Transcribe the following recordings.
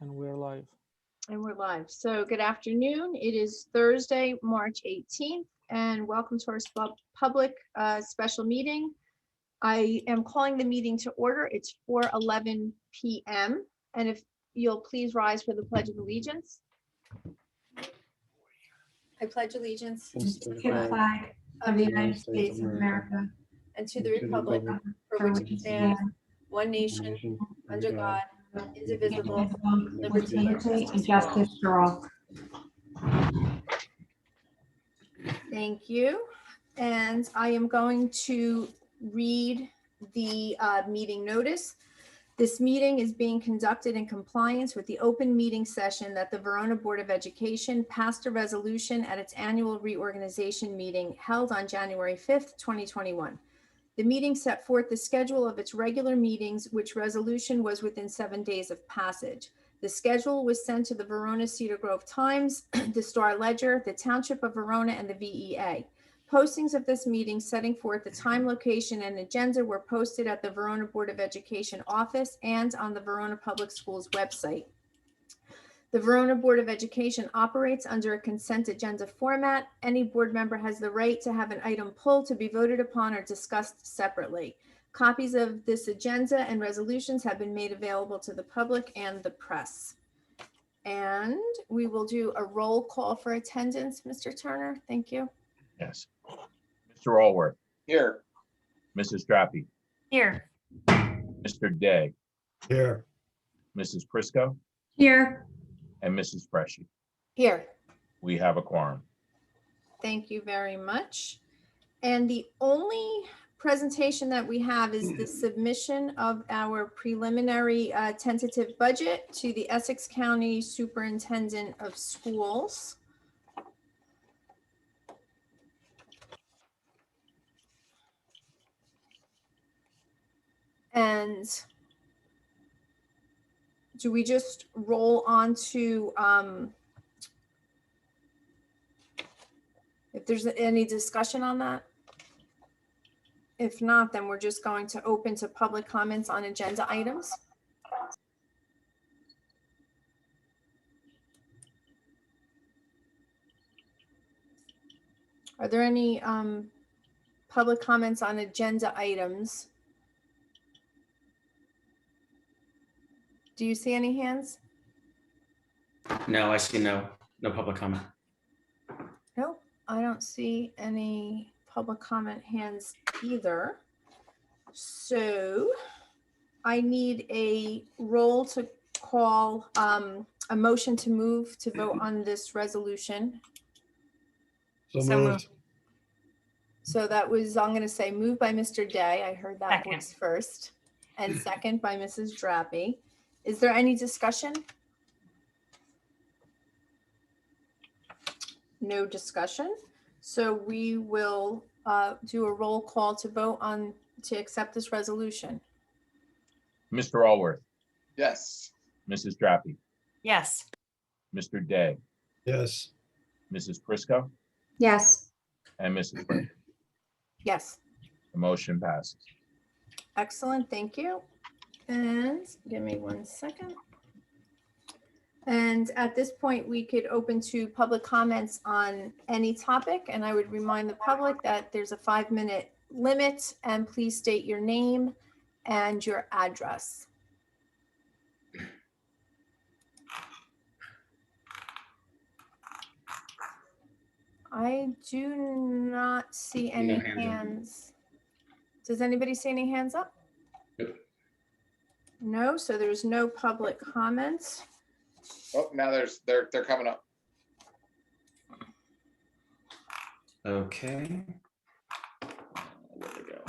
And we're live. And we're live. So good afternoon. It is Thursday, March 18th, and welcome to our public special meeting. I am calling the meeting to order. It's 4:11 p.m. And if you'll please rise for the Pledge of Allegiance. I pledge allegiance to the flag of the United States of America and to the republic for which it stands, one nation, under God, indivisible, liberty and justice for all. Thank you. And I am going to read the meeting notice. This meeting is being conducted in compliance with the open meeting session that the Verona Board of Education passed a resolution at its annual reorganization meeting held on January 5th, 2021. The meeting set forth the schedule of its regular meetings, which resolution was within 7 days of passage. The schedule was sent to the Verona Cedar Grove Times, the Star Ledger, the Township of Verona, and the VEA. Postings of this meeting setting forth the time, location, and agenda were posted at the Verona Board of Education office and on the Verona Public Schools website. The Verona Board of Education operates under a consent agenda format. Any board member has the right to have an item pulled to be voted upon or discussed separately. Copies of this agenda and resolutions have been made available to the public and the press. And we will do a roll call for attendance. Mr. Turner, thank you. Yes. Mr. Allworth. Here. Mrs. Drappi. Here. Mr. Day. Here. Mrs. Prisco. Here. And Mrs. Freshy. Here. We have a quorum. Thank you very much. And the only presentation that we have is the submission of our preliminary tentative budget to the Essex County Superintendent of Schools. And do we just roll on to if there's any discussion on that? If not, then we're just going to open to public comments on agenda items. Are there any public comments on agenda items? Do you see any hands? No, I see no public comment. Nope, I don't see any public comment hands either. So I need a roll to call a motion to move to vote on this resolution. So moved. So that was, I'm going to say moved by Mr. Day. I heard that Second. voice first. And second by Mrs. Drappi. Is there any discussion? No discussion. So we will do a roll call to vote on to accept this resolution. Mr. Allworth. Yes. Mrs. Drappi. Yes. Mr. Day. Yes. Mrs. Prisco. Yes. And Mrs. Freshy. Yes. The motion passes. Excellent. Thank you. And give me 1 second. And at this point, we could open to public comments on any topic. And I would remind the public that there's a 5-minute limit, and please state your name and your address. I do not see any No hands up. hands. Does anybody see any hands up? Nope. No, so there's no public comments. Oh, now they're coming up. Okay. Where'd they go?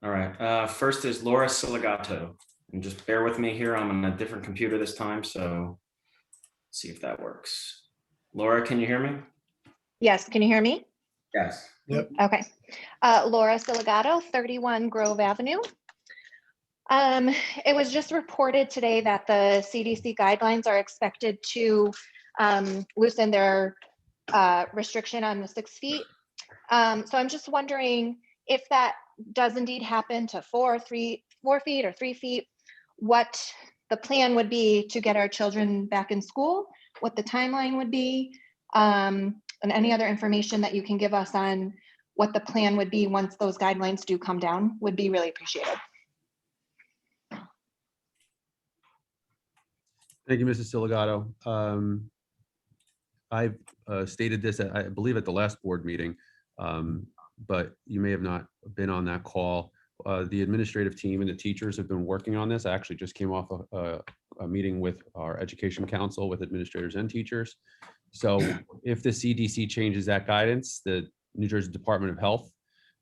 All right. First is Laura Siligato. And just bear with me here. I'm on a different computer this time, so let's see if that works. Laura, can you hear me? Yes, can you hear me? Yes. Okay. Laura Siligato, 31 Grove Avenue. It was just reported today that the CDC guidelines are expected to loosen their restriction on the 6 feet. So I'm just wondering if that does indeed happen to 4 feet or 3 feet, what the plan would be to get our children back in school, what the timeline would be, and any other information that you can give us on what the plan would be once those guidelines do come down would be really appreciated. Thank you, Mrs. Siligato. I've stated this, I believe, at the last board meeting, but you may have not been on that call. The administrative team and the teachers have been working on this. I actually just came off a meeting with our education council with administrators and teachers. So if the CDC changes that guidance, the New Jersey Department of Health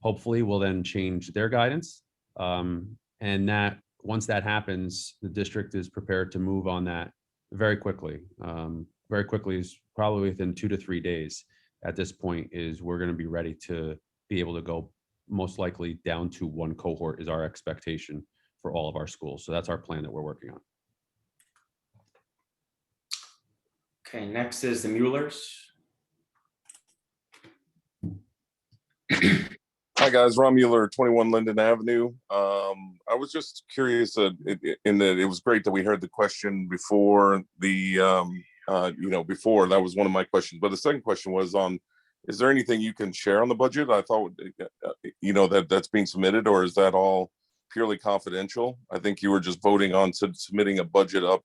hopefully will then change their guidance. And that once that happens, the district is prepared to move on that very quickly. Very quickly is probably within 2 to 3 days. At this point is we're going to be ready to be able to go most likely down to 1 cohort is our expectation for all of our schools. So that's our plan that we're working on. Okay, next is the Muellers. Hi guys, Ron Mueller, 21 Linden Avenue. I was just curious in that it was great that we heard the question before before that was one of my questions. But the second question was on, is there anything you can share on the budget? I thought, that's being submitted, or is that all purely confidential? I think you were just voting on submitting a budget up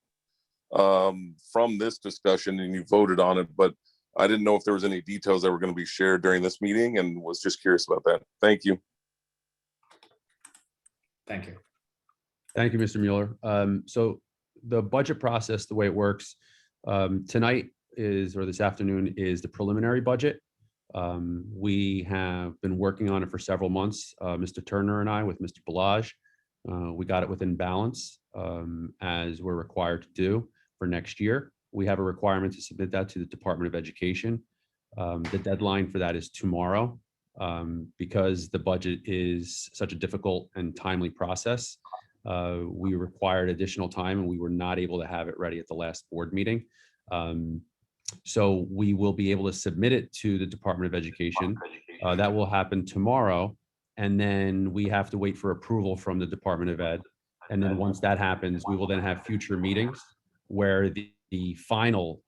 from this discussion and you voted on it, but I didn't know if there was any details that were going to be shared during this meeting and was just curious about that. Thank you. Thank you. Thank you, Mr. Mueller. So the budget process, the way it works, tonight or this afternoon is the preliminary budget. We have been working on it for several months. Mr. Turner and I with Mr. Balaj, we got it within balance as we're required to do for next year. We have a requirement to submit that to the Department of Education. The deadline for that is tomorrow. Because the budget is such a difficult and timely process, we required additional time and we were not able to have it ready at the last board meeting. So we will be able to submit it to the Department of Education. That will happen tomorrow. And then we have to wait for approval from the Department of Ed. And then once that happens, we will then have future meetings where the final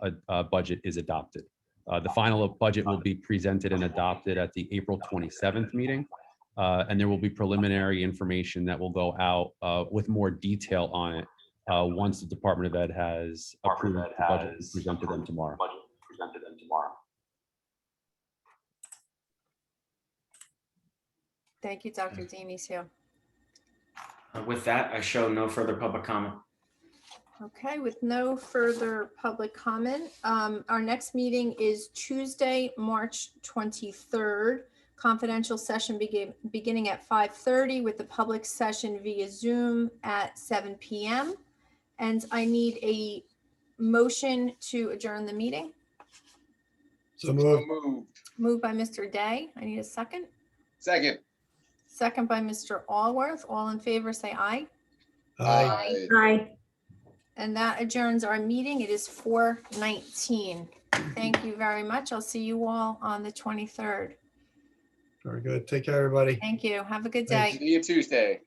budget is adopted. The final budget will be presented and adopted at the April 27th meeting. And there will be preliminary information that will go out with more detail on it once the Department of Ed has approved the budget and presented them tomorrow. Thank you, Dr. Dionisio. With that, I show no further public comment. Okay, with no further public comment, our next meeting is Tuesday, March 23rd. Confidential session beginning at 5:30 with the public session via Zoom at 7 p.m. And I need a motion to adjourn the meeting. So moved. Moved by Mr. Day. I need a second. Second. Second by Mr. Allworth. All in favor, say aye. Aye. Aye. And that adjourns our meeting. It is 4:19. Thank you very much. I'll see you all on the 23rd. Very good. Take care, everybody. Thank you. Have a good Thank day. See you Tuesday.